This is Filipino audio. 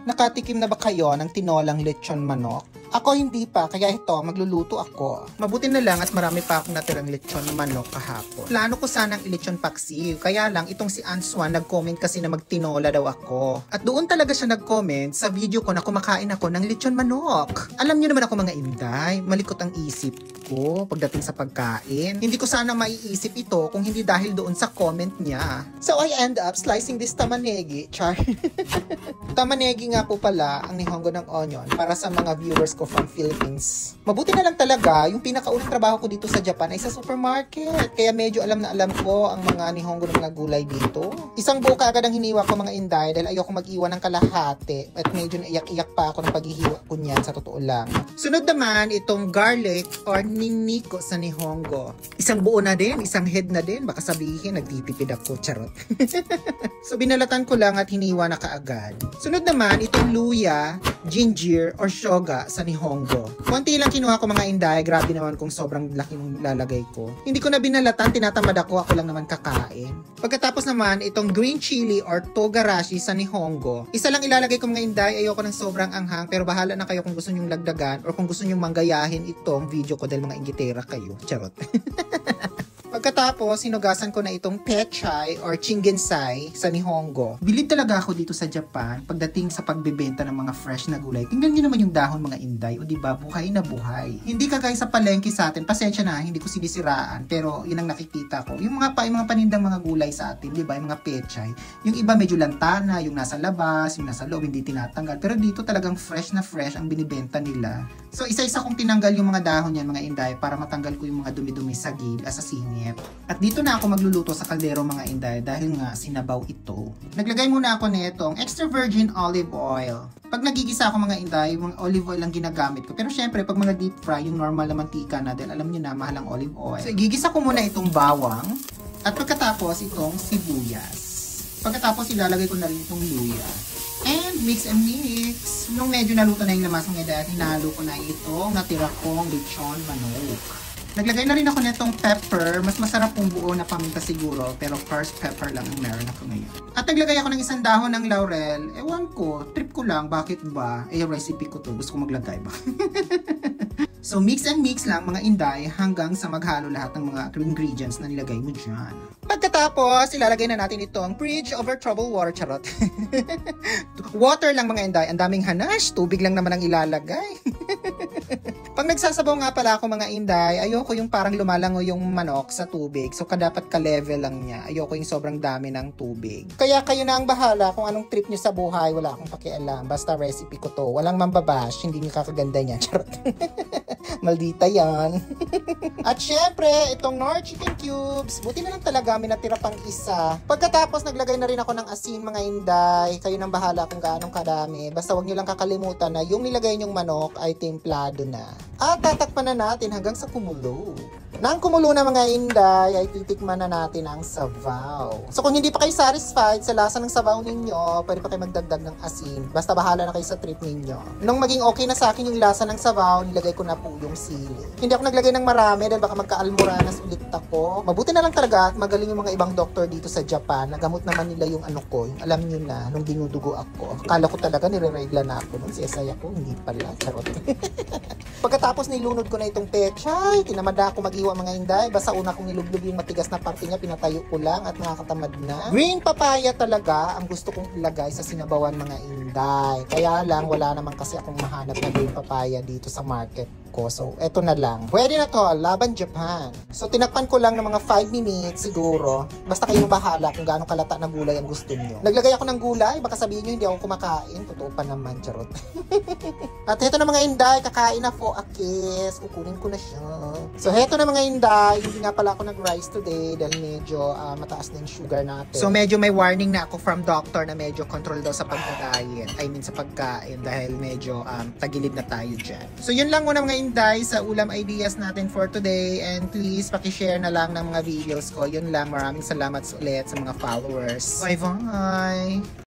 Nakatikim na ba kayo ng tinolang lechon manok? Ako hindi pa, kaya ito, magluluto ako. Mabuti na lang at marami pa akong natirang lechon manok kahapon. Plano ko sanang ilechon paksiw, kaya lang itong si Answan nag-comment kasi na magtinola daw ako. At doon talaga siya nag-comment sa video ko na kumakain ako ng lechon manok. Alam niyo naman ako mga inday, malikot ang isip ko pagdating sa pagkain. Hindi ko sana maiisip ito kung hindi dahil doon sa comment niya. So I end up slicing this tamanegi, char. Tamanegi nga po pala ang nihongo ng onion para sa mga viewers ko from Philippines. Mabuti na lang talaga, yung pinakaunang trabaho ko dito sa Japan ay sa supermarket. Kaya medyo alam na alam ko ang mga nihongo ng mga gulay dito. Isang buo kaagad ang hiniwa ko mga inday dahil ayoko mag-iwan ng kalahati at medyo naiyak-iyak pa ako ng paghihiwa ko niyan sa totoo lang. Sunod naman itong garlic or niniko sa nihongo. Isang buo na din, isang head na din. Baka sabihin, nagtitipid ako, charot. So binalatan ko lang at hiniwa na kaagad. Sunod naman itong luya, ginger or shoga sa nihongo. Konti lang kinuha ko mga inday, grabe naman kung sobrang laki ng lalagay ko. Hindi ko na binalatan, tinatamad ako lang naman kakain. Pagkatapos naman, itong green chili or togarashi sa nihongo. Isa lang ilalagay ko mga inday, ayoko ng sobrang anghang, pero bahala na kayo kung gusto nyong lagdagan or kung gusto nyong manggayahin itong video ko dahil mga inggitera kayo. Charot. Pagkatapos, hinugasan ko na itong pechay or chingensai sa nihongo. Bilib talaga ako dito sa Japan pagdating sa pagbebenta ng mga fresh na gulay. Tingnan niyo naman yung dahon mga inday, o diba, buhay na buhay. Hindi kagaya sa palengke sa atin, pasensya na, hindi ko sinisiraan, pero yun ang nakikita ko. Yung mga panindang mga gulay sa atin, diba, yung mga pechay, yung iba medyo lantana, yung nasa labas, yung nasa loob, hindi tinatanggal. Pero dito talagang fresh na fresh ang binibenta nila. So, isa-isa kong tinanggal yung mga dahon yan, mga inday, para matanggal ko yung mga dumi-dumi sa sa singit. At dito na ako magluluto sa kaldero mga inday dahil nga sinabaw ito. Naglagay muna ako nitong extra virgin olive oil. Pag nagigisa ako mga inday, yung olive oil lang ginagamit ko. Pero syempre, pag mga deep fry, yung normal na mantika na, dahil alam nyo na, mahal ang olive oil. So, igigisa ko muna itong bawang. At pagkatapos, itong sibuyas. Pagkatapos, ilalagay ko na rin itong luya. And mix and mix. Nung medyo naluto na yung lamas ng edad, hinalo ko na itong natira kong lechon manok. Naglagay na rin ako nitong pepper. Mas masarap kung buo na paminta siguro. Pero first pepper lang ang meron ako ngayon. At naglagay ako ng isang dahon ng laurel. Ewan ko, trip ko lang. Bakit ba? Eh, recipe ko to. Gusto ko maglagay ba? So, mix and mix lang mga inday hanggang sa maghalo lahat ng mga ingredients na nilagay mo dyan. Pagkatapos, ilalagay na natin itong bridge over troubled water, charot. Water lang mga inday. Ang daming hanash. Tubig lang naman ang ilalagay. Pag nagsasabaw nga pala ako mga inday, ayoko yung parang lumalango yung manok sa tubig. So, dapat ka-level lang niya. Ayoko yung sobrang dami ng tubig. Kaya kayo na ang bahala kung anong trip nyo sa buhay. Wala akong pakialam. Basta recipe ko to. Walang mambabash. Hindi nyo kakaganda niya. Charot. Maldita yan. At syempre, itong Knorr chicken cubes. Buti na lang talaga, may natira pang isa. Pagkatapos, naglagay na rin ako ng asin mga inday. Kayo nang bahala kung gaano kadami. Basta wag nyo lang kakalimutan na yung nilagay nyong manok ay templado na. At tatakpan na natin hanggang sa kumulo. Nang kumulo na mga inday, ay titikman na natin ang sabaw. So kung hindi pa kayo satisfied sa lasa ng sabaw ninyo, pwede pa kayo magdagdag ng asin. Basta bahala na kayo sa trip ninyo. Nung maging okay na sa akin yung lasa ng sabaw, nilagay ko na po yung sili. Hindi ako naglagay ng marami dahil baka magka-almoranas ulit ako. Mabuti na lang talaga at magaling yung mga ibang doktor dito sa Japan. Nagamot naman nila yung ano ko, yung alam nyo na, nung dinudugo ako. Akala ko talaga nire-regla na ako nung siyasay ako. Hindi pala. Charot. Pagkatapos nilunod ko na itong pechay, tinamad na ako mag-iwa mga inday. Basta una kong nilugdog yung matigas na parte niya, pinatayo ko lang at nakakatamad na. Green papaya talaga ang gusto kong ilagay sa sinabawan mga inday. Kaya lang, wala naman kasi akong mahanap na green papaya dito sa market ko. So, eto na lang. Pwede na to, laban Japan. So, tinakpan ko lang ng mga 5 minutes siguro. Basta kayo bahala kung gaano kalata na gulay ang gusto nyo. Naglagay ako ng gulay, baka sabihin nyo hindi ako kumakain. Totoo pa naman, charot. At heto na mga inday, kakain na po akis. Kukunin ko na siya. So, heto na mga inday, hindi nga pala ako nag-rice today dahil medyo mataas na yung sugar natin. So, medyo may warning na ako from doctor na medyo control daw sa pagka-diet. I mean, sa pagkain dahil medyo tagilid na tayo dyan. So, yun lang muna mga inday sa ulam ideas natin for today. And please, pakishare na lang ng mga videos ko. Yun lang. Maraming salamat ulit sa mga followers. Bye-bye!